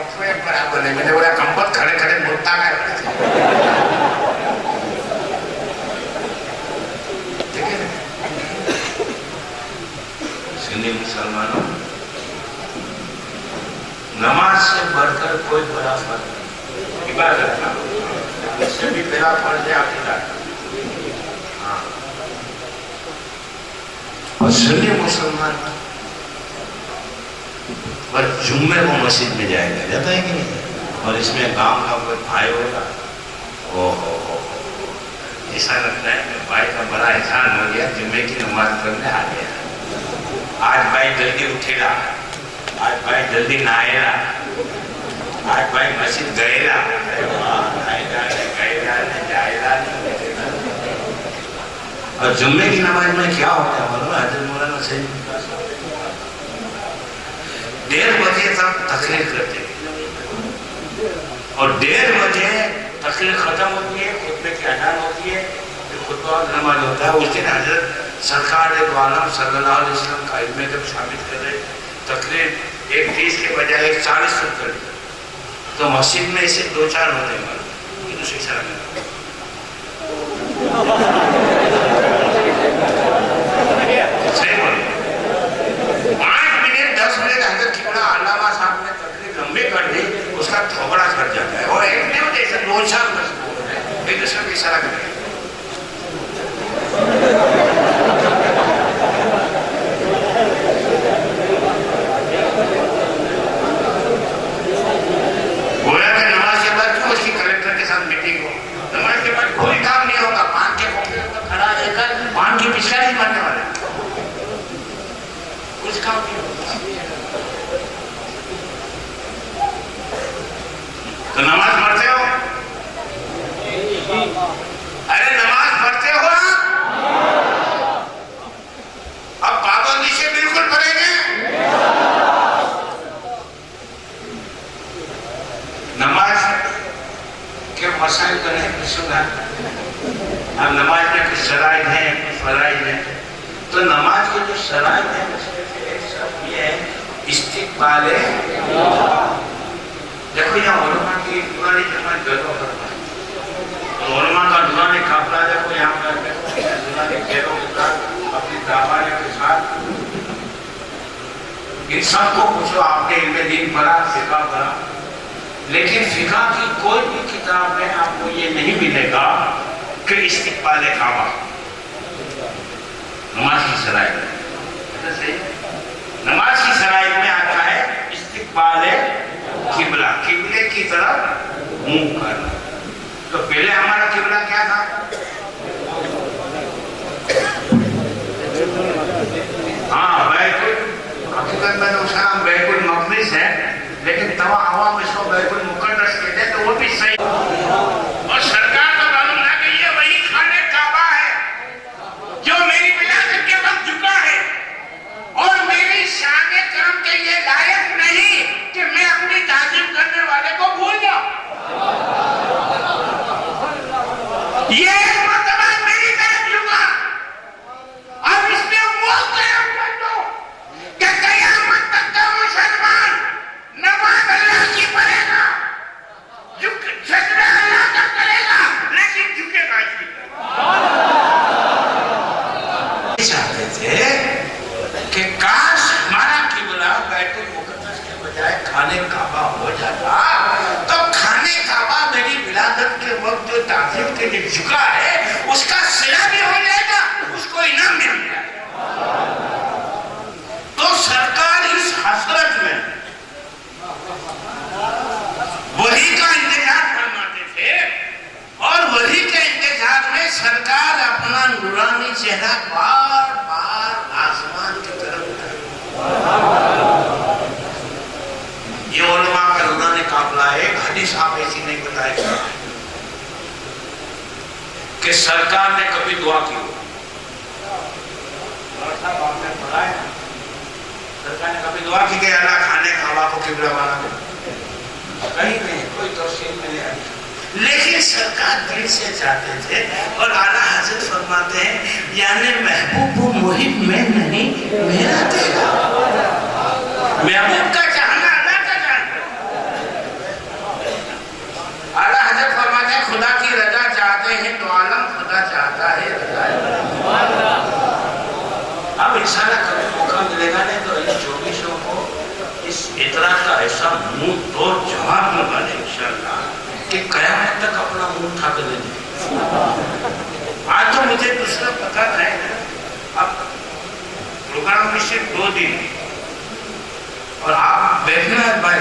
Soft where برابر ہے. میں نے بولا کمبخت کھڑے کھڑے مڑتا ہے. سنی مسلمانوں، نماز سے بڑھ کر کوئی بڑا فرض نہیں. عبادت نہ اس سے بھی بڑا فرض ہے عقیدت. اور سنی مسلمان پر جمعے کو مسجد میں جائے گا، جاتا ہے کہ نہیں؟ اور اس میں گاؤں کا کوئی بھائی ہوگا، ایسا لگتا ہے کہ بھائی کا بڑا احسان ہو گیا، جمعے کی نماز پڑھنے آ گیا. آج بھائی جلدی اٹھے گا، آج بھائی جلدی نہائے گا، آج بھائی مسجد گئے گا. اور جمعے کی نماز میں کیا ہوتا ہے معلوم ہے؟ حضرت مولانا صحیح 1:30 بجے تک تقریر کرتے ہیں اور 1:30 بجے تقریر ختم ہوتی ہے، خطبے کی اذان ہوتی ہے، پھر خطبہ اور نماز ہوتا ہے. اس دن حضرت سرکار دو عالم صلی اللہ علیہ وسلم کا علم جب شامل کر رہے، تقریر 1:30 کے بجائے 1:40 تک کر دی. تو مسجد میں اسے 2-4 ہوتے ہیں. دوسری طرح صحیح بولے 5 منٹ 10 منٹ حضرت قبلہ علامہ صاحب نے تقریر لمبی کر دی، اس کا تھوبڑا کٹ جاتا ہے. اور ایک نہیں ہوتے ایسے 2-4 مشغول ہیں، ایک دوسرے کی اشارہ کرتے ہیں. گویا کہ نماز کے بعد کیوں اس کی کلیکٹر کے ساتھ میٹنگ ہو؟ نماز کے بعد کوئی کام نہیں ہوگا. پان کے کھوپڑے پر کھڑا رہ کر پان کی پچھلی مارنے والا کچھ کام نہیں ہوگا. تو نماز پڑھتے ہو؟ ارے نماز پڑھتے ہو آپ؟ اب پابندی سے بالکل پڑھیں گے. نماز کے مسائل تو نہیں کچھ سنا. اب نماز میں کچھ شرائط ہیں، کچھ فرائض ہیں. تو نماز کے جو شرائط ہیں اس میں سے ایک شرط یہ ہے استقبال. دیکھو یہاں علماء کی پرانی جماعت گھروں پر علماء کا دوران قافلہ دیکھو یہاں پر دوران گھروں کے ساتھ اپنی دعوانے کے ساتھ. ان سب کو پوچھو آپ نے علم دین پڑھا، فقہ پڑھا، لیکن فقہ کی کوئی بھی کتاب میں آپ کو یہ نہیں ملے گا کہ استقبال کعبہ نماز کی شرائط ہے. نماز کی شرائط میں آتا ہے استقبال قبلہ، قبلے کی طرف منہ کرنا. تو پہلے ہمارا قبلہ کیا تھا؟ ہاں حقیقت میں تو اس کا نام بیت المقدس ہے، لیکن تمام عوام اس کو بیت المقدس کہتے ہیں، تو وہ بھی صحیح. اور سرکار کا معلوم ہے کہ یہ وہی خانہ کعبہ ہے جو میری ولادت کے وقت جھکا ہے اور میری شان کرم کے یہ لائق نہیں کہ میں اپنی تعظیم کرنے والے کو بھول جاؤں. یہ ایک مرتبہ میری طرف جھکا. اب اس میں وہ قیام کر دو کہ قیامت تک کا مسلمان نماز اللہ کی پڑھے گا، سجدہ اللہ کا کرے گا، لیکن جھکے گا اس کی طرف. چاہتے تھے کہ کاش ہمارا قبلہ بیت المقدس کے بجائے خانہ کعبہ ہو جاتا، تو خانہ کعبہ میری ولادت کے وقت جو تعظیم کے لیے جھکا ہے اس کا صلہ بھی ہو جائے گا، اس کو انعام بھی مل جائے گا. تو سرکار اس حسرت میں وہی کا انتظار فرماتے تھے اور وہی کے انتظار میں سرکار اپنا نورانی چہرہ بار بار آسمان کی طرف اٹھاتے. یہ علماء کا نورانی قافلہ ہے. ایک حدیث آپ ایسی نہیں بتائے گا کہ سرکار نے کبھی دعا کی ہو. آپ نے پڑھا ہے سرکار نے کبھی دعا کی کہ اللہ خانہ کعبہ کو قبلہ بنا دے؟ کہیں نہیں، کوئی توصیل میں نہیں آئی. لیکن سرکار دل سے چاہتے تھے اور اعلیٰ حضرت فرماتے ہیں یعنی محبوب و محب میں نہیں میرا تیرا. محبوب کا چاہنا اللہ کا چاہنا. ایسا منہ توڑ جواب نکالے انشاءاللہ کہ قیامت تک اپنا منہ اٹھا کر لے جائے. آج تو مجھے دوسرا پتا ہے. اب پروگرام میں صرف 2 دن اور آپ بیٹھنا ہے بھائی,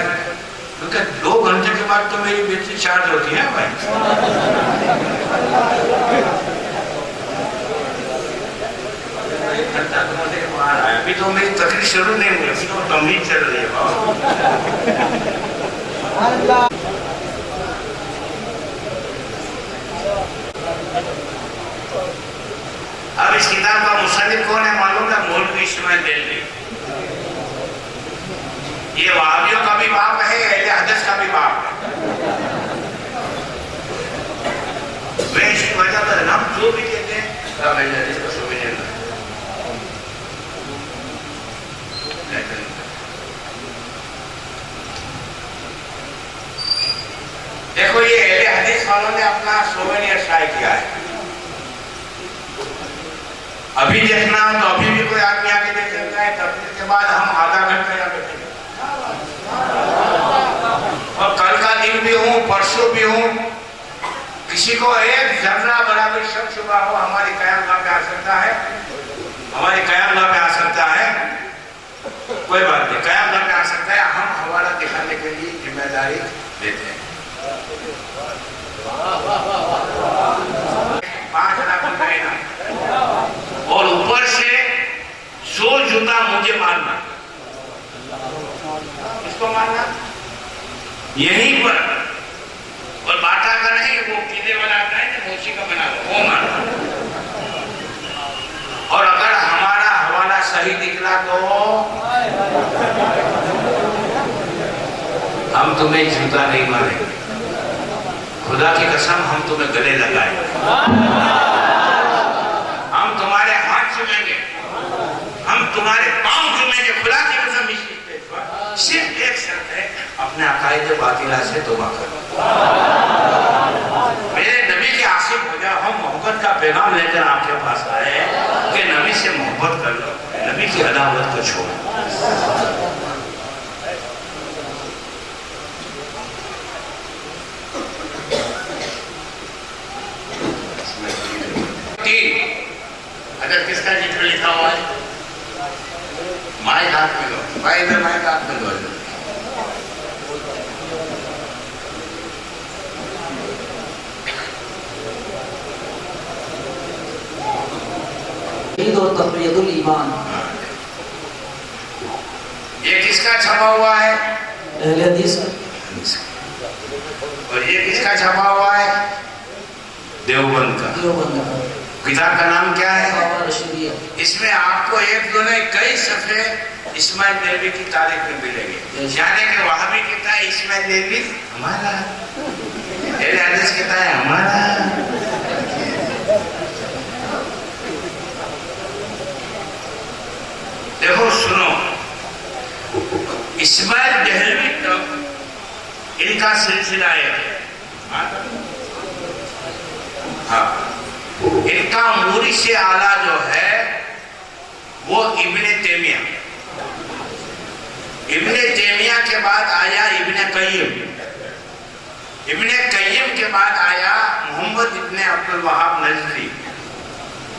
کیونکہ 2 گھنٹے کے بعد تو میری بیٹری چارج ہوتی ہے بھائی. ابھی تو میری تقریر شروع نہیں ہوئی, ابھی تو تمہید چل رہی ہے. اب اس کتاب کا مصنف کون ہے معلوم ہے؟ مولوی اسماعیل دہلوی. یہ وہابیوں کا بھی باپ ہے, اہل حدیث کا بھی باپ ہے. میں اس کی وجہ پر ہم جو بھی کہتے ہیں اہل حدیث کا شعبہ نہیں ہے. دیکھو یہ اہل حدیث والوں نے اپنا سووینئر شائع کیا ہے. ابھی دیکھنا تو ابھی بھی کوئی آدمی آگے دیکھ سکتا ہے. تقریر کے بعد ہم آدھا گھنٹہ یہاں بیٹھیں گے, اور کل کا دن بھی ہوں, پرسوں بھی ہوں. کسی کو ایک ذرہ برابر شک شبہ ہو ہماری قیام گاہ پہ آ سکتا ہے, ہماری قیام گاہ پہ آ سکتا ہے. کوئی بات نہیں, قیام گاہ پہ آ سکتا ہے. ہم حوالہ دکھانے کے لیے ذمہ داری لیتے ہیں. 5 لاکھ روپے انعام, اور اوپر سے 100 جوتا مجھے مارنا. اس کو مارنا یہیں پر, اور باٹا کا نہیں, وہ پینے والا آتا ہے نا موچی کا بنا ہوا, وہ مارنا. اور اگر ہمارا حوالہ صحیح نکلا تو ہم تمہیں جوتا نہیں ماریں گے. خدا کی قسم ہم تمہیں گلے لگائیں گے, ہم تمہارے ہاتھ چومیں گے, ہم تمہارے پاؤں چومیں گے. خدا کی قسم صرف ایک شرط ہے, اپنے عقائد باطلہ سے توبہ کرو. میرے نبی کے عاشق ہو جاؤ. ہم محبت کا پیغام لے کر آپ کے پاس آئے کہ نبی سے محبت کر لو, نبی کی عداوت کو چھوڑو. اگر کس کا ذکر لکھا ہوا ہے, مائک ہاتھ میں لو بھائی, ادھر مائک ہاتھ میں لو. اور تقویت الایمان. یہ کس کا چھپا ہوا ہے؟ اہل حدیث. اور یہ کس کا چھپا ہوا ہے؟ دیوبند کا. کتاب کا نام کیا ہے؟ اس میں آپ کو ایک دو نہیں کئی صفحے اسماعیل دہلوی کی تاریخ میں ملیں گے. یعنی کہ وہابی کہتا ہے اسماعیل دہلوی ہمارا, اہل حدیث کہتا ہے ہمارا. دیکھو سنو, اسماعیل دہلوی تک ان کا سلسلہ ہے. ہاں, ان کا موری سے اعلیٰ جو ہے وہ ابن تیمیہ. ابن تیمیہ کے بعد آیا ابن قیم. ابن قیم کے بعد آیا محمد ابن عبد الوہاب نجدی,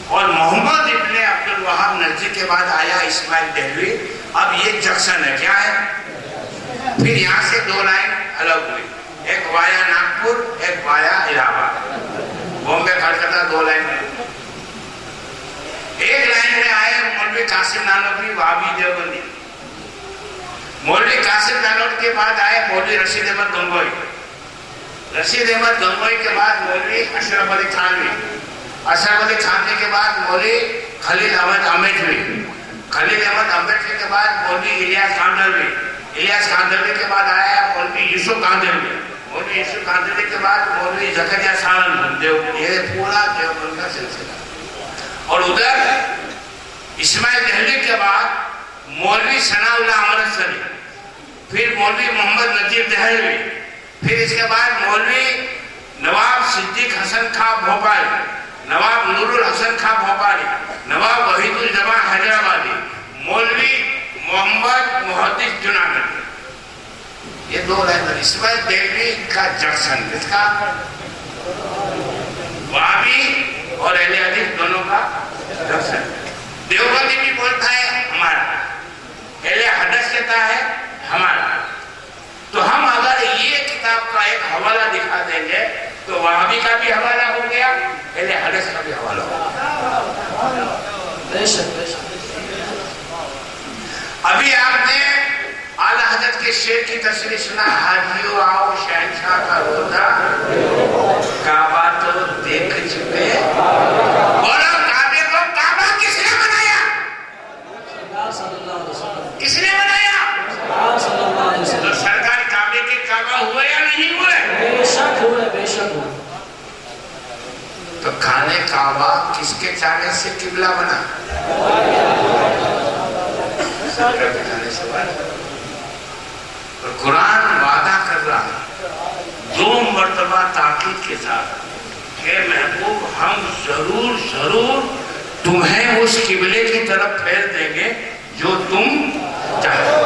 اور محمد ابن عبد الوہاب نجدی کے بعد آیا اسماعیل دہلوی. اب یہ جنکشن ہے, کیا ہے؟ پھر یہاں سے 2 لائن الگ ہوئی, ایک وایا ناگپور, ایک وایا الہ آباد. بامبے کلکتہ 2 لائن میں. ایک لائن میں آئے مولوی قاسم نانوتوی وہابی دیوبندی. مولوی قاسم نانوتوی کے بعد آئے مولوی رشید احمد گنگوئی. رشید احمد گنگوئی کے بعد مولوی اشرف علی تھانوی. اشرف علی تھانوی کے بعد مولوی خلیل احمد امبیڈوی. خلیل احمد امبیڈوی کے بعد مولوی الیاس کاندھلوی. الیاس کاندھلوی کے بعد آیا مولوی یوسف کاندھلوی. مولوی یوسف کاندھلوی کے بعد مولوی زکریا سہارنپور. یہ پورا دیوبند کا سلسلہ. اور ادھر اسماعیل دہلوی کے بعد مولوی ثناء اللہ امرتسری, پھر مولوی محمد نذیر دہلوی, پھر اس کے بعد مولوی نواب صدیق حسن خان بھوپالی, نواب نور الحسن خان بھوپالی, نواب وحید الجماع حیدرآبادی, مولوی محمد محدث جناگڑھ. یہ دو لائن اسماعیل دہلوی کا جنکشن کس کا؟ وہابی اور اہل حدیث دونوں کا جنکشن. دیوبندی بھی بولتا ہے ہمارا, اہل حدیث کہتا ہے ہمارا. تو ہم اگر یہ کتاب کا ایک حوالہ دکھا دیں گے تو وہابی کا بھی حوالہ ہو گیا, اہل حدیث کا بھی حوالہ ہو گیا. بے شک بے شک. ابھی آپ نے اعلیٰ حضرت کے شعر کی تشریح سنا, حاجیو آؤ شہنشاہ کا روزہ, کعبہ تو دیکھ چکے. بولو کعبے کو کعبہ کس نے بنایا؟ صلی اللہ علیہ وسلم. کس نے بنایا؟ صلی اللہ علیہ وسلم. تو سرکار کعبے کے کعبہ ہوئے یا نہیں ہوئے؟ بے شک ہوئے, بے شک ہوئے. تو کھانے کعبہ کس کے چاہنے سے قبلہ بنا؟ سرکار کے چاہنے سے بنا. اور قرآن وعدہ کر رہا ہے 2 مرتبہ تاکید کے ساتھ کہ محبوب ہم ضرور تمہیں اس قبلے کی طرف پھیر دیں گے جو تم چاہتے ہو.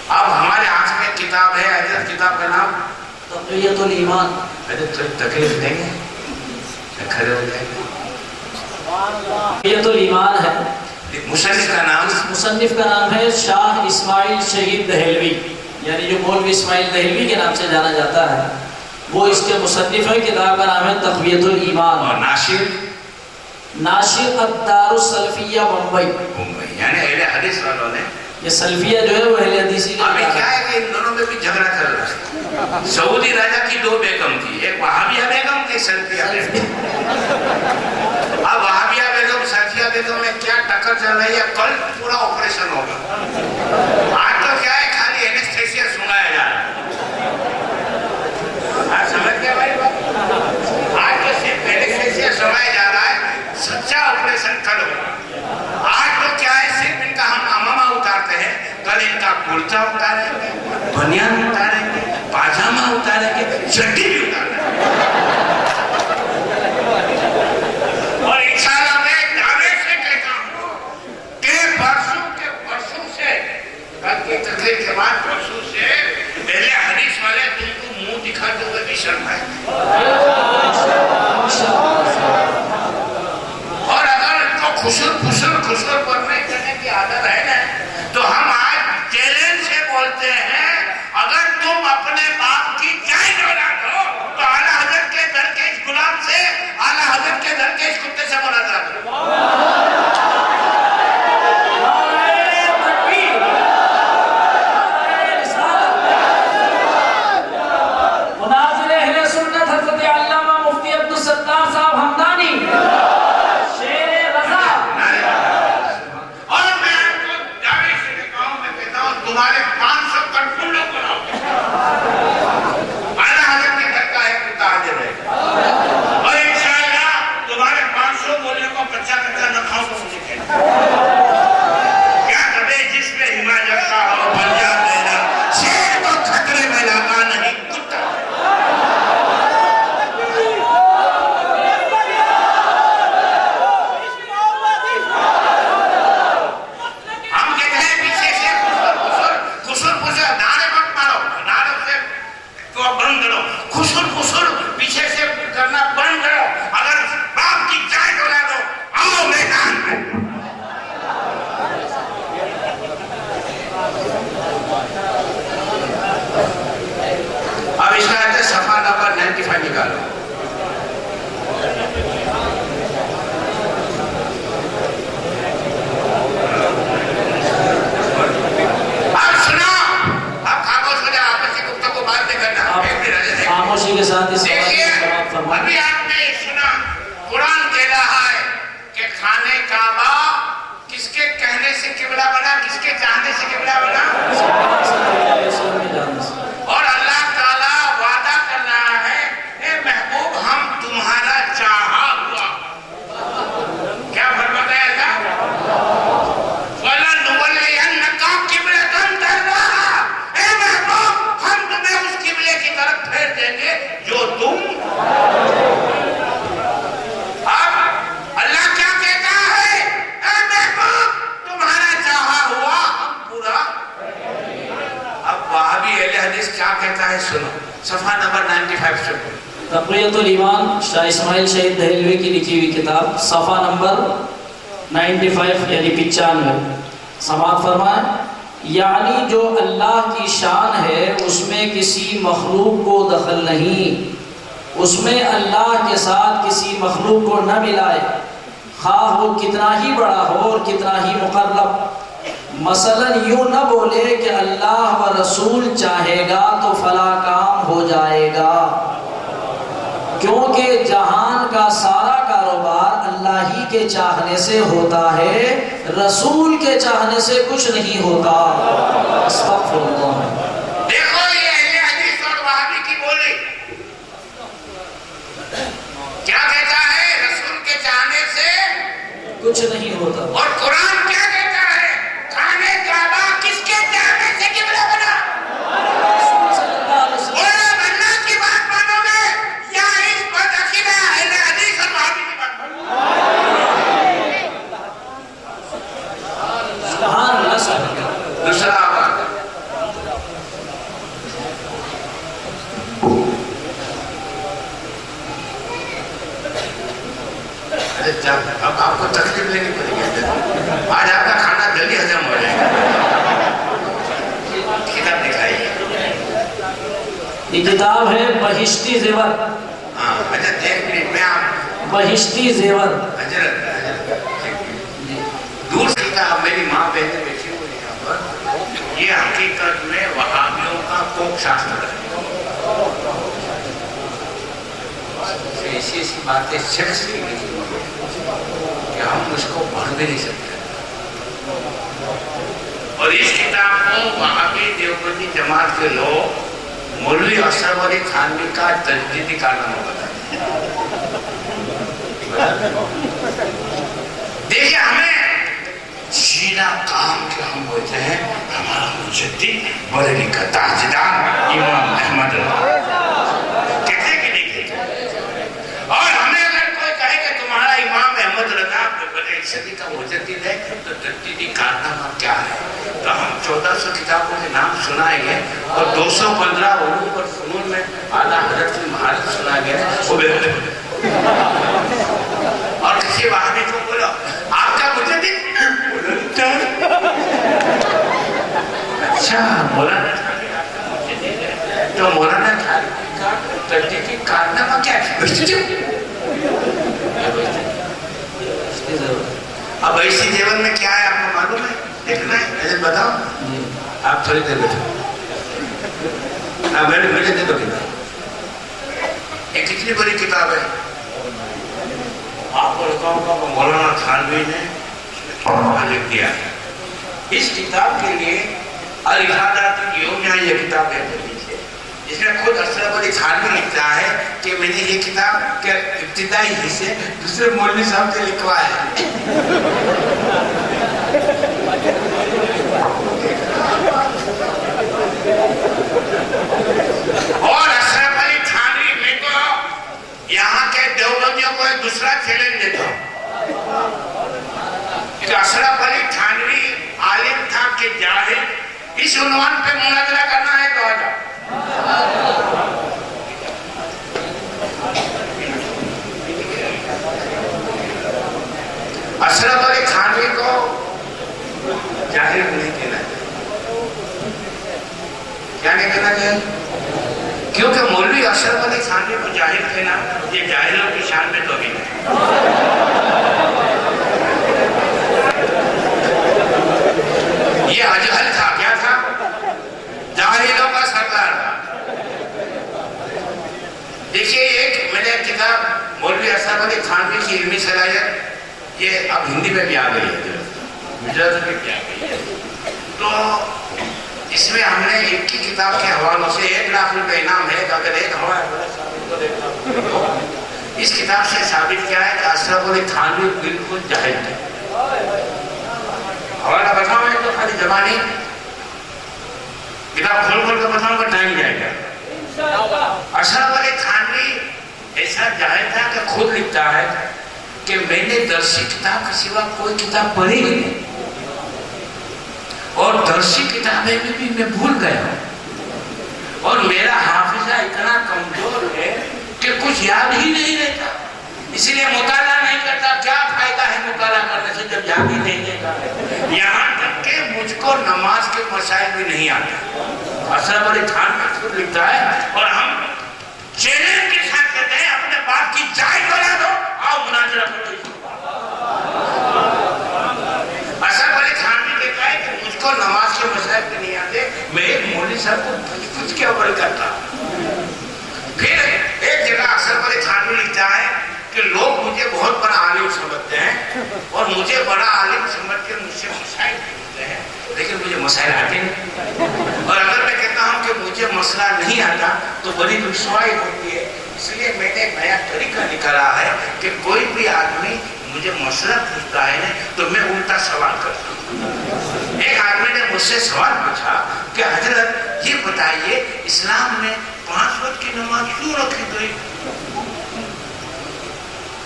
اب ہمارے ہاتھ میں کتاب ہے, حضرت کتاب کا نام تقویت الایمان. حضرت تکلیف دیں گے, کھڑے ہو جائیں گے. تقویت الایمان ہے. مصنف کا نام, مصنف کا نام ہے شاہ اسماعیل شہید دہلوی, یعنی جو مولوی اسماعیل دہلوی کے نام سے جانا جاتا ہے وہ اس کے مصنف ہے. کتاب کا نام ہے تقویت الایمان. اور ناشر الدار السلفیہ بمبئی. یعنی اہل حدیث والوں نے. یہ سلفیہ جو ہے وہ اہل حدیثی کا ابھی کیا ہے کہ ان دونوں میں بھی جھگڑا چل رہا ہے. سعودی راجہ کی 2 بیگم تھی, ایک وہابیہ بیگم تھی, سلفیہ بیگم. اب وہابیہ بیگم سلفیہ بیگم میں کیا ٹکر چل رہی ہے. کل پورا آپریشن ہوگا. آج تو کیا ہے خالی اینستھیسیا سنگایا جا رہا ہے. آج سمجھ گیا بھائی بات. آج تو صرف اینستھیسیا سنگایا جا رہا ہے, سچا آپریشن کل ہوگا. آج تو کیا ہے صرف ان کا ہم امامہ اتارتے ہیں, کل ان کا کرتا اتاریں گے, بنیان اتاریں گے, پاجامہ اتاریں گے, چڈی بھی اتاریں گے. اور انشاءاللہ میں دعوے سے کہتا ہوں کہ برسوں سے کل کی تقریر کے بعد برسوں سے اہل حدیث والے تم کو منہ دکھاتے ہوئے بھی شرم ہے. اور اگر ان کو خسر پڑھنے کرنے کی عادت ہے نا, تو ہم آج چیلنج سے بولتے ہیں اگر تم اپنے باپ کی جائز اولاد ہو تو اعلیٰ حضرت کے در کے اس غلام سے, اعلیٰ حضرت کے در کے اس کتے سے مناظرہ کرو. تمہارے 500 کنٹرولوں کو لاؤ, اعلیٰ حضرت کے گھر کا ایک کتا حاضر رہے گا. اور انشاءاللہ تمہارے 500 بولنے کو کچا نہ کھاؤ تو مجھے کہنا. کیا کبھی جس میں حمایت کا ہو پنجاب لینا, شیر کو خطرے میں لگا نہیں کتا. ہم کہتے ہیں پیچھے سے خسر نعرے مت مارو, حدیث کیا کہتا ہے سنو، صفحہ نمبر 95 سے پڑھو۔ تقویت الایمان شاہ اسماعیل شہید دہلوی کی لکھی ہوئی کتاب، صفحہ نمبر 95 یعنی 95، سماعت فرمائیں۔ یعنی جو اللہ کی شان ہے اس میں کسی مخلوق کو دخل نہیں، اس میں اللہ کے ساتھ کسی مخلوق کو نہ ملائے، خواہ وہ کتنا ہی بڑا ہو اور کتنا ہی مقرب۔ مثلا یوں نہ بولے کہ اللہ و رسول چاہے گا تو فلاں کام ہو جائے گا، کیونکہ جہان کا سارا کاروبار اللہ ہی کے چاہنے سے ہوتا ہے، رسول کے چاہنے سے کچھ نہیں ہوتا۔ استغفر اللہ۔ دیکھو یہ اہل حدیث اور وہابی کی بولی کیا کہتا ہے؟ رسول کے چاہنے سے کچھ نہیں ہوتا۔ اور قرآن کیا کہتا ہے؟ خانہ کعبہ کس کے چاہنے سے قبلہ بنا؟ بولو اللہ کی بات مانو گے یا اس بدعقیدہ اہل حدیث اور وہابی کی بات مانو گے؟ سبحان اللہ سبحان اللہ۔ دوسرا بات، اب آپ کو تکلیف لینی پڑے گی، آج آپ کا کھانا جلدی ہضم ہو جائے گا۔ کتاب دکھائیے۔ یہ کتاب ہے بہشتی زیور۔ ہاں حضرت ایک منٹ میں آپ بہشتی زیور۔ حضرت دور سے کہا، میری ماں بہنیں بیٹھی ہوئی ہیں یہاں پر، یہ حقیقت میں وہابیوں کا کوک شاستر ہے۔ ایسی ایسی باتیں شخص کی لکھی ہوئی ہیں کہ ہم اس کو پڑھ بھی نہیں سکتے۔ اور اس کتاب کو وہابی دیوبندی جماعت کے لوگ مولوی اشرف علی تھانوی کا تجدیدی کارنامہ بتاتے ہیں۔ دیکھیں ہمیں سیدھا کام کیا ہم ہوتے ہیں، ہمارا مجدد بریلی کا تاجدار امام احمد رضا کہتے کہ نہیں کہتے؟ اور ہمیں اگر کوئی کہے کہ تمہارا امام احمد رضا بریلی صدی کا مجدد ہے تو تجدیدی کارنامہ کیا ہے؟ تو ہم 1400 کتابوں کے نام سنائیں گے اور 215 علوم اور فنون میں اعلیٰ حضرت کی مہارت سنا گیا وہ بہتر ہے۔ اور کسی وہابی کو بولو آپ کا مجدد اچھا مولانا تھانوی آپ کا مجدد ہے، تو مولانا تھانوی کا تجدیدی کارنامہ کیا ہے؟ اب ایسی دیوبند میں کیا ہے آپ کو معلوم ہے؟ دیکھنا ہے؟ حضرت بتاؤ، آپ تھوڑی دیر بیٹھو، میرے دے دو کتاب۔ یہ کتنی بڑی کتاب ہے؟ آپ کو لکھا ہوگا کہ مولانا تھانوی نے لکھ دیا ہے۔ اس کتاب کے لیے الارادات الیومیہ یہ کتاب ہے نیچے، جس میں خود اشرف علی تھانوی لکھتا ہے کہ میں نے یہ کتاب کے ابتدائی حصے دوسرے مولوی صاحب سے لکھوایا ہے۔ اور اشرف علی تھانوی میں تو یہاں کے دیوبندیوں کو ایک دوسرا چیلنج دیتا ہوں کہ اشرف علی تھانوی عالم تھا کہ جاہل، اس عنوان پہ مناظرہ کرنا ہے تو آجا۔ اشرف علی تھانوی کو جاہل نہیں کہنا چاہیے۔ کیا نہیں کہنا چاہیے؟ کیونکہ مولوی اشرف علی تھانوی کو جاہل کہنا یہ جاہلوں کی شان میں تو بھی نہیں۔ یہ اجہل تھا، کیا تھا؟ جاہلوں کا سردار تھا۔ دیکھیے ایک میں نے کتاب مولوی اشرف علی تھانوی کی علمی صلاحیت، یہ اب ہندی میں بھی آ گئی ہے، گجرات میں بھی آ گئی ہے، تو اس میں ہم نے ایک کی کتاب کے حوالوں سے 1 لاکھ روپے انعام ہے، اگر ایک اس کتاب سے ثابت کیا ہے کہ اشرف علی تھانوی بالکل جاہل تھے۔ حوالہ بتاؤں ہے تو خالی زبانی کتاب کھول کھول کے بتاؤں گا ٹائم جائے گا۔ اشرف علی تھانوی ایسا جاہل تھا کہ خود لکھتا ہے کہ میں نے درسی کتاب کے سوا کوئی کتاب پڑھی نہیں، اور درسی کتابیں بھی میں بھول گیا ہوں، میرا حافظہ اتنا کمزور ہے کہ کچھ یاد ہی نہیں رہتا، اسی لیے مطالعہ نہیں کرتا۔ کیا فائدہ ہے مطالعہ کرنے سے جب یاد ہی نہیں رہتا؟ یہاں تک کہ مجھ کو نماز کے مسائل بھی نہیں آتے۔ اشرف علی تھانوی کا خود لکھتا ہے، اور ہم چیلنج کے ساتھ کہتے ہیں اپنے باپ کی چائے بنا دو، آؤ مناظرہ کرو۔ اشرف علی تھانوی کہتا ہے کہ مجھ کو نماز کے مسائل بھی نہیں آتے، میں ایک مولوی صاحب کو کچھ کے عمل کرتا۔ پھر ایک جگہ اشرف علی تھانوی لکھتا ہے کہ لوگ مجھے بہت بڑا عالم سمجھتے ہیں اور مجھے بڑا عالم سمجھ کے مجھ سے مسائل پوچھتے ہیں، لیکن مجھے مسائل آتے نہیں، اور اگر میں کہتا ہوں کہ مجھے مسئلہ نہیں آتا تو بڑی رسوائی ہوتی ہے۔ اس لیے میں نے ایک نیا طریقہ نکالا ہے کہ کوئی بھی آدمی مجھے مسئلہ پوچھتا ہے تو میں الٹا سوال کرتا ہوں۔ ایک آدمی نے مجھ سے سوال پوچھا کہ حضرت یہ بتائیے اسلام میں 5 وقت کی نماز کیوں رکھی گئی؟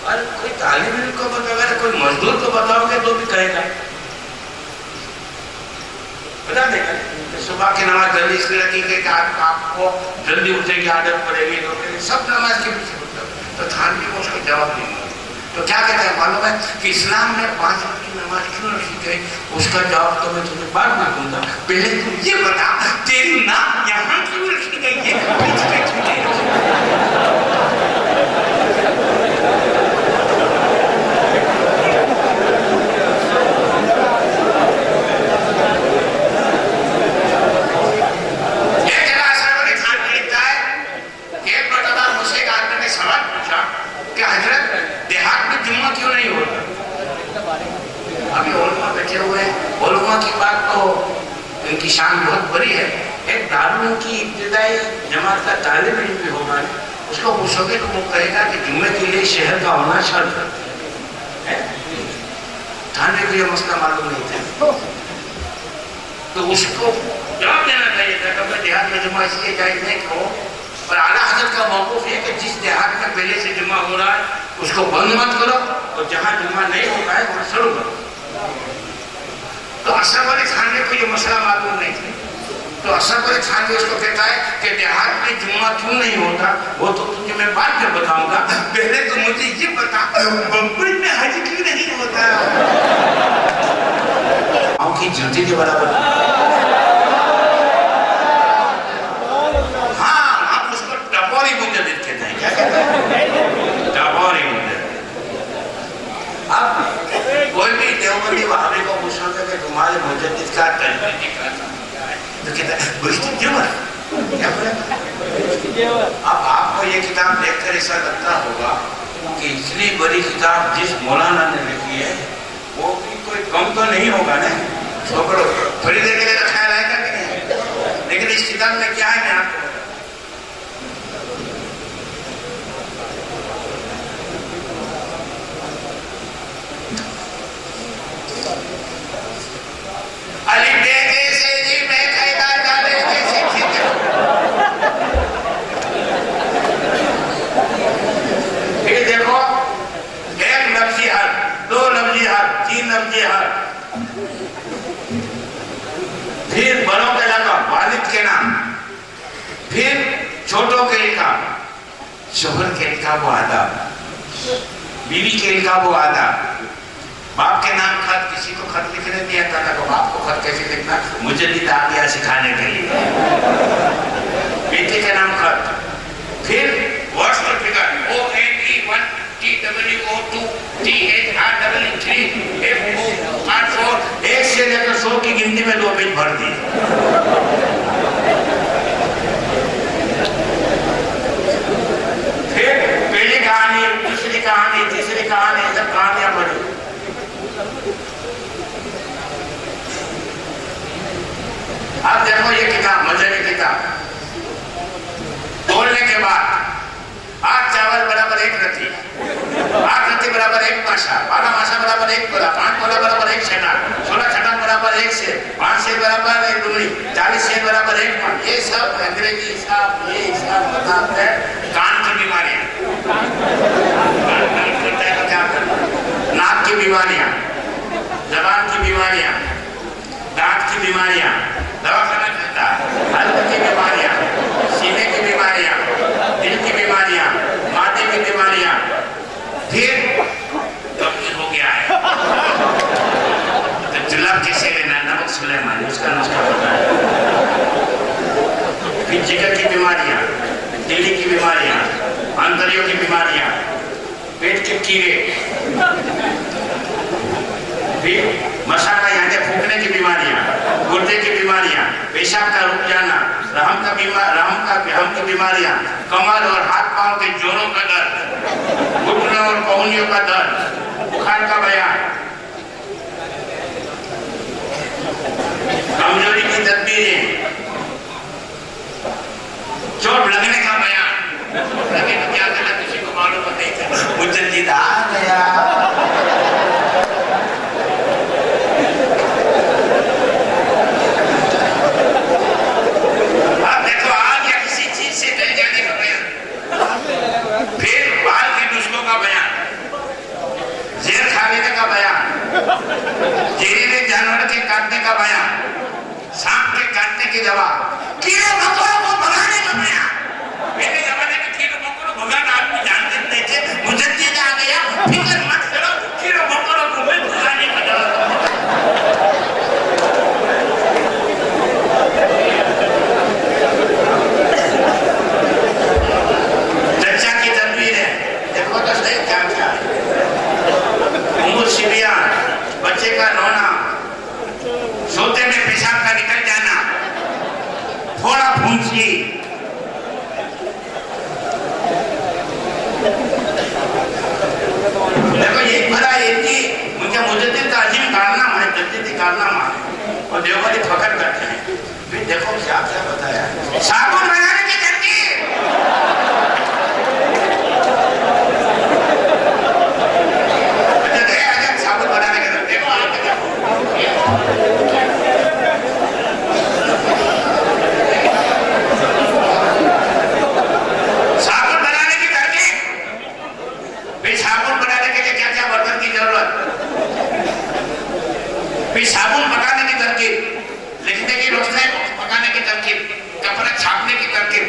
اور کوئی طالب علم کو بتاؤ، کوئی مزدور کو بتاؤ گے تو بھی کہے گا، بتا دے گا کہ صبح کی نماز جلدی اس لیے رکھی کہ آپ کو جلدی اٹھنے کی عادت پڑے گی، تو سب نماز کے پیچھے ہوتا ہے۔ تو تھانوی کو اس کا جواب نہیں ملا، تو کیا کہتا ہے معلوم ہے کہ اسلام میں 5 وقت کی نماز کیوں رکھی گئی؟ اس کا جواب تو میں تمہیں بعد میں دوں گا، پہلے تو یہ بتا تیری نام یہاں کیوں رکھی گئی ہے، پیچھے کیوں نہیں رکھی گئی؟ ان کی شان بہت بڑی ہے۔ ایک دارالعلوم کی ابتدائی جماعت کا طالب علم بھی ہوگا، اس کو پوچھو گے تو وہ کہے گا کہ جمعے کے لیے شہر کا ہونا شرط ہے۔ تھانوی کو یہ مسئلہ معلوم نہیں تھا، تو اس کو جواب دینا چاہیے تھا کہ میں دیہات میں جمعہ اس لیے جائز نہیں کہو، اور اعلیٰ حضرت کا موقف ہے کہ جس دیہات میں پہلے سے جمعہ ہو رہا ہے اس کو بند مت کرو، اور جہاں جمعہ نہیں ہو رہا ہے وہاں شروع کرو۔ تو اشرف علی تھانوی کو یہ مسئلہ معلوم نہیں تھا، تو اشرف علی تھانوی اس کو کہتا ہے کہ دیہات میں جمعہ کیوں نہیں ہوتا وہ تو تجھے میں بعد میں بتاؤں گا، پہلے تو مجھے یہ بتا بمبئی میں حج کیوں نہیں ہوتا؟ آؤں کی جوتی کے برابر۔ ہاں ہم اس کو ٹپوری مجدد کہتے ہیں، کیا کہتے ہیں؟ ٹپوری مجدد۔ اب کوئی بھی دیوبندی وہابی کو پوچھو کہ تمہارے مجدد کا تجدید کیا ہے تو کہتا ہے گزشتہ جمعہ، کیا بولا؟ اب آپ کو یہ کتاب دیکھ کر ایسا لگتا ہوگا کہ اتنی بڑی کتاب جس مولانا نے لکھی ہے وہ بھی کوئی کم تو نہیں ہوگا نا، چھوڑو تھوڑی دیر کے لیے خیال آئے گا کہ نہیں؟ لیکن اس کتاب میں کیا ہے میں آپ کو پھر بڑوں کا لقب والد کے نام، پھر چھوٹوں کے لقب، شوہر کے لقب و آداب، بیوی کے لقب و آداب، باپ کے نام خط، کسی کو خط لکھنے نہیں آتا تھا تو باپ کو خط کیسے لکھنا مجدد آ گیا سکھانے کے لیے، بیٹی کے نام خط، پھر words per figure ONE1 TWO2 THR3 FOR 1 سے لے کر 100 کی گنتی میں 2 پیج بھر دی۔ پھر پہلی کہانی، دوسری کہانی، تیسری کہانی، سب کہانیاں پڑھی۔ اب دیکھو یہ کتاب مذہبی کتاب بولنے کے بعد 8 چاول برابر 1 رتی، 8 رتی برابر 1 ماشا، 12 ماشا برابر 1 تولا، 5 تولا برابر 1 چھٹا، 16 چھٹا برابر 1 سیر، 5 سیر برابر 1 ڈوری، 40 سیر برابر 1 من۔ یہ سب انگریزی حساب، یہ حساب بتاتے ہیں کان کی بیماریاں، ناک کی بیماریاں، زبان کی بیماریاں، دانت کی بیماریاں، دواخانہ کھلتا، قلب کی بیماریاں، سینے پھر جگر کی بیماریاں، دل کی بیماریاں، آنتریوں کی بیماریاں، پیٹ کے کیڑے، پھر مسا کا یعنی پھونکنے کی بیماریاں، گردے کی بیماریاں، پیشاب کا رک جانا، رحم کی بیماریاں، کمر اور ہاتھ پاؤں کے جوڑوں کا درد، گھٹنوں اور کہنیوں کا درد، بخار کا بیان، کمزوری کی تدبیریں، چوٹ لگنے کا بیان، لگے تو کیا کرنا کسی کو معلوم نہیں تھا، مجدد آ گیا۔ اب دیکھو آگ یا کسی چیز سے ڈر جانے کا بیان، پھر بال کے نسخوں کا بیان، زہر کھا لینے کا بیان، زہریلے جانور کے کاٹنے کا بیان، سانپ کے کاٹنے کی دوا، کیڑے مکوڑوں کو بھگانے کا بیان۔ پہلے زمانے میں کیڑے مکوڑوں کو بھگانا آدمی جانتے نہیں تھے، مجدد آ گیا، فکر مت کرو، کیڑے مکوڑوں کو بھی بھگانے کا دوا۔ چچا کی تدبیر ہے، دیکھو تو صحیح کیا کیا ہے، سبیان، بچے کا رونا، سوتے میں پیشاب کا نکل جانا، تھوڑا پھونسی، دیکھو یہ بڑا ایک ہی مجدد کا عظیم کارنامہ ہے، تجدیدی کارنامہ ہے، اور دیوبندی فخر کرتے ہیں۔ پھر دیکھو کیا کیا بتایا، صابن بنانے کی ترکیب، صابن بنانے کی ترکیب، صابن بنانے کی ترکیب، پھر صابن بنانے کے لیے کیا کیا برتن کی ضرورت، پھر صابن پکانے کی ترکیب، لکھنے کی روشنی پکانے کی ترکیب، کپڑا چھاپنے کی ترکیب،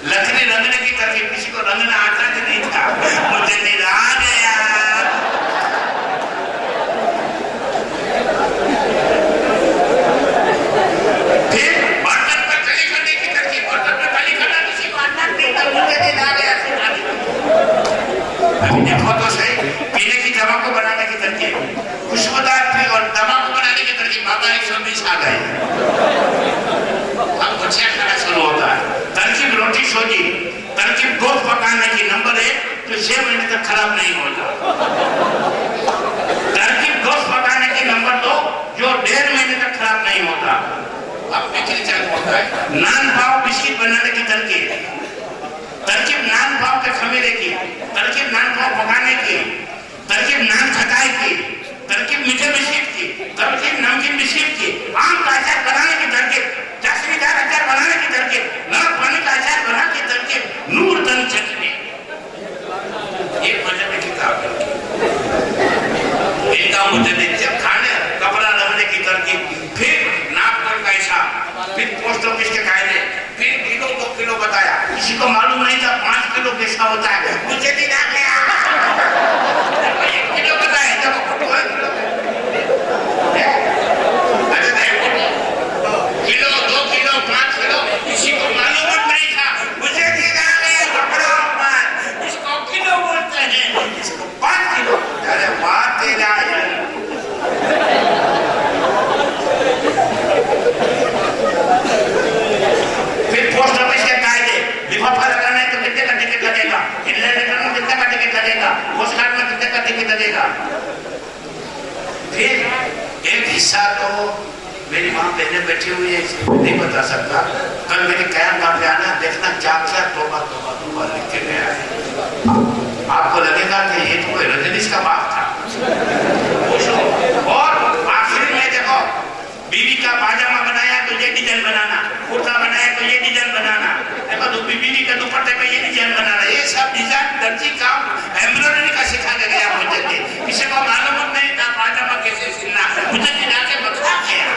لکڑی رنگنے کی ترکیب، کسی کو رنگنا آتا ہی نہیں تھا، مجھے نہیں آ گیا۔ پھر برتن پر کلی کرنے کی ترکیب، برتن پر کلی کرنا کسی کو آتا نہیں تھا، مجھے نہیں آ گیا۔ ابھی دیکھو تو صحیح، پینے کی دوا کو بنانے کی ترکیب، خوشبودار پی اور دوا کو بنانے کی ترکیب، بابا 120 آ گئے۔ اب بچے کھانا شروع ہوتا ہے، ترکیب روٹی سوجی، ترکیب گوشت پکانے کی نمبر 1 جو 6 مہینے تک خراب نہیں ہوتا، ترکیب گوشت پکانے کی نمبر 2 جو 1.5 مہینے تک خراب نہیں ہوتا۔ اب بکری چل ہوتا ہے، نان پاؤ بسکٹ بنانے کی ترکیب، ترکیب نان پاؤ کے خمیرے کی، ترکیب نان پاؤ پکانے کی، ترکیب نان کھٹائی کی، ترکیب میٹھے بسکٹ کی، ترکیب نمکین بسکٹ کی، آم کا اچار بنانے کی ترکیب، چاشنی دار اچار بنانے کی ترکیب، نمک پانی کا اچار بنانے کی ترکیب، نور تن چٹنی۔ ایک مجھے کتاب ہے، ایک مجھے جب کھانے کپڑا رکھنے کی ترکیب، پھر ناپ تول کا حساب، پھر پوسٹ آفس کے قاعدے، پھر کلو 2 کلو بتایا، کسی کو معلوم نہیں تھا 5 کلو کیسا ہوتا ہے، مجھے نہیں آ گیا۔ 1 کلو بتایا، جب کلو 2 کلو 5 کلو کسی کو معلوم نہیں تھا، مجھے نہیں آ گیا کپڑا پر، اس کو کلو بولتے ہیں، اس کو 5 کلو، ارے بات تیرا ہے۔ پھر پوسٹ آفس کے قاعدے، لفافہ لگانا ہے تو کتنے کا ٹکٹ لگے گا، انلینڈ لیٹر میں کتنے کا ٹکٹ لگے گا، پوسٹ کارڈ میں کتنے کا ٹکٹ لگے گا۔ پھر ایک حصہ تو میری ماں بہنیں بیٹھی ہوئی ہے، نہیں بتا سکتا، کل میرے قیام گاہ پہ آنا، دیکھنا کیا کیا توبہ توبہ توبہ لکھ کے گیا ہے۔ آپ کو لگے گا کہ یہ تو کوئی رجنیش کا باپ تھا۔ اور آخر میں دیکھو، بیوی کا پاجامہ بنایا تو یہ ڈیزائن بنانا، کرتا بنایا تو یہ ڈیزائن بنانا، دیکھو بیوی کا دوپٹے میں یہ ڈیزائن بنانا، یہ سب ڈیزائن درجی کام ایمبرائڈری کا سکھا کے گیا مجھے تھے، کسی کو معلوم نہیں تھا پاجامہ کیسے سلنا، مجھے جا کے بتا گیا۔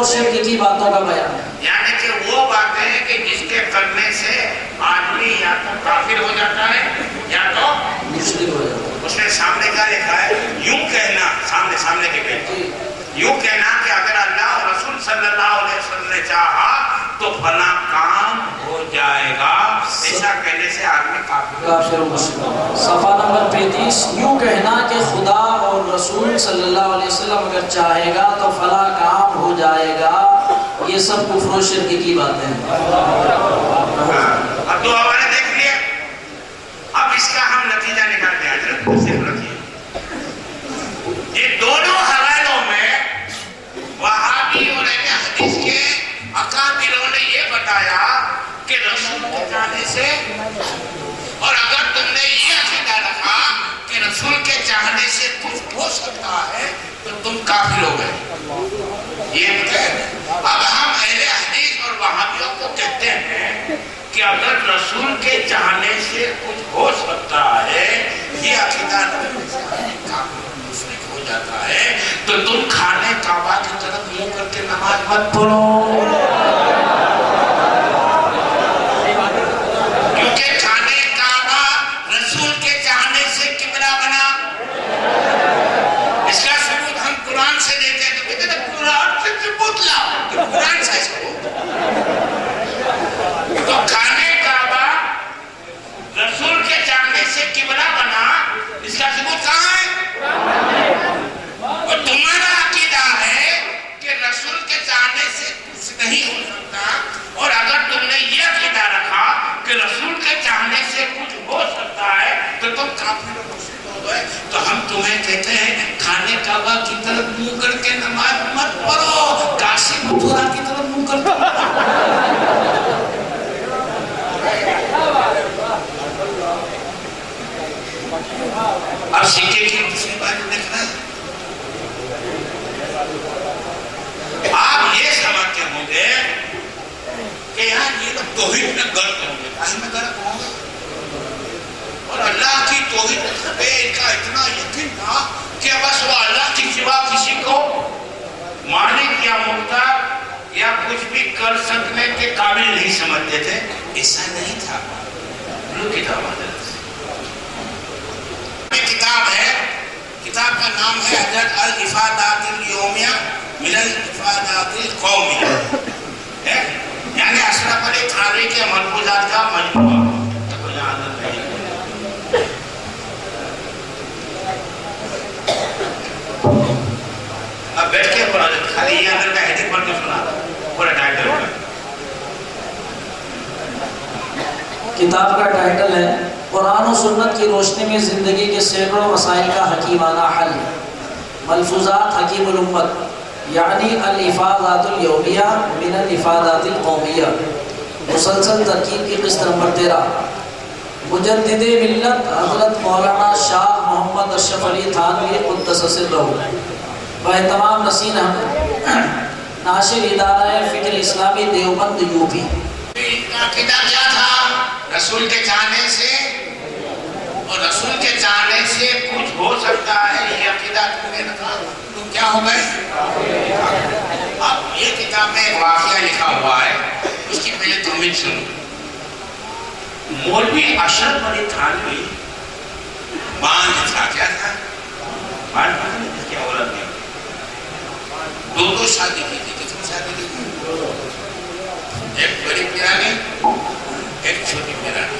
اور شرک کی باتوں کا بیان ہے. یعنی کہ وہ باتیں ہیں کہ جس کے کرنے سے آدمی یا تو کافر ہو جاتا ہے یا تو مشرک ہو جاتا ہے. اس نے سامنے کیا لکھا ہے؟ یوں کہنا، سامنے کے بیٹے یوں کہنا کہ اگر اللہ اور رسول صلی اللہ علیہ وسلم نے چاہا تو فلاں کام ہو جائے گا. ایسا کہنے سے آدمی کافر و مشرک. صفحہ نمبر 35. یوں کہنا کہ خدا اور رسول صلی اللہ علیہ وسلم اگر چاہے گا تو فلاں کام ہو جائے گا، یہ سب کفر و شرک کی باتیں ہیں. اب دو حوالے دیکھ لیے. اب اس کا ہم نتیجہ نکالتے ہیں. حضرت صرف رکھیے، یہ دونوں حوالوں میں وہابی اور اہل حدیث کے اکابروں نے یہ بتایا کہ رسول کے جانے سے، اور اگر تم نے یہ عقیدہ رکھا کہ رسول کے چاہنے سے کچھ ہو سکتا ہے تو تم کافر ہو گئے. یہ اب ہم اہل حدیث اور وہابیوں کو کہتے ہیں کہ اگر رسول کے چاہنے سے کچھ ہو سکتا ہے، یہ عقیدہ رکھنے سے کافر مشرک ہو جاتا ہے، تو تم کھانے کعبہ کی طرف منہ کر کے نماز مت پڑھو، کیونکہ کھانے کعبہ رسول کے چاہنے سے قبلہ بنا. اس کا ثبوت ہم قرآن سے دیتے ہیں. تو کہتے ہیں قرآن سے ثبوت لاؤ، تو قرآن سے ثبوت. تو کھانے کعبہ رسول کے چاہنے سے قبلہ بنا، اس کا ثبوت کہاں ہے؟ اور تمہارا عقیدہ ہے کہ رسول کے چاہنے سے کچھ نہیں ہو سکتا، اور اگر تم نے یہ عقیدہ رکھا کہ رسول کے چاہنے سے کچھ ہو سکتا ہے تو تم کافر و مشرک ہو گئے. تو ہم تمہیں کہتے ہیں کھانے کعبہ کی طرف منہ کر کے نماز مت پڑھو، کاشی متھرا کی طرف منہ کر کے. اب سکے کی دوسری بات دیکھنا ہے. آپ یہ سمجھتے ہوں گے کہ یار یہ لوگ توحید میں غلط ہوں گے. کہیں میں غلط ہوں گے؟ اور اللہ کی توحید پہ ان کا اتنا یقین تھا کہ بس وہ اللہ کی سوا کسی کو مالک یا مختار یا کچھ بھی کر سکنے کے قابل نہیں سمجھتے تھے. ایسا نہیں تھا. کتاب ہے، کتاب کا نام ہے حضرت الافادات الیومیہ من الافادات القومیہ، یعنی اشرف علی تھانوی کے ملفوظات کا مجموعہ. اب بیٹھ کے پڑھا جاتا، خالی یہ اندر کا ہیڈنگ پڑھ کے سنا پورا ٹائٹل کا. کتاب کا ٹائٹل ہے قرآن و سنت کی روشنی میں زندگی کے سینکڑوں مسائل کا حکیمانہ حل، ملفوظات حکیم الامت، یعنی الافادات الیومیہ من الافادات القومیہ، مسلسل ترکیب کی قسط نمبر 13. مجدد ملت حضرت مولانا شاہ محمد اشرف علی تھانوی قدس سرہ و تمام نسین ناشر ادارہ فکر اسلامی دیوبند یو پی. عقیدہ کیا تھا؟ رسول کے چاہنے سے، اور رسول کے چاہنے سے کچھ ہو سکتا ہے، یہ عقیدہ تم نے رکھا تو کیا ہو گئے؟ اب یہ کتاب میں ایک واقعہ لکھا ہوا ہے، اس کی پہلے تمہیں سنو. مولوی اشرف علی تھانوی باندھ تھا. کیا تھا؟ باندھ تھا، اس کی اولاد نہیں. دو شادی کی تھی. کتنی شادی کی تھی؟ ایک بڑی پیرانی، ایک چھوٹی پیرانی.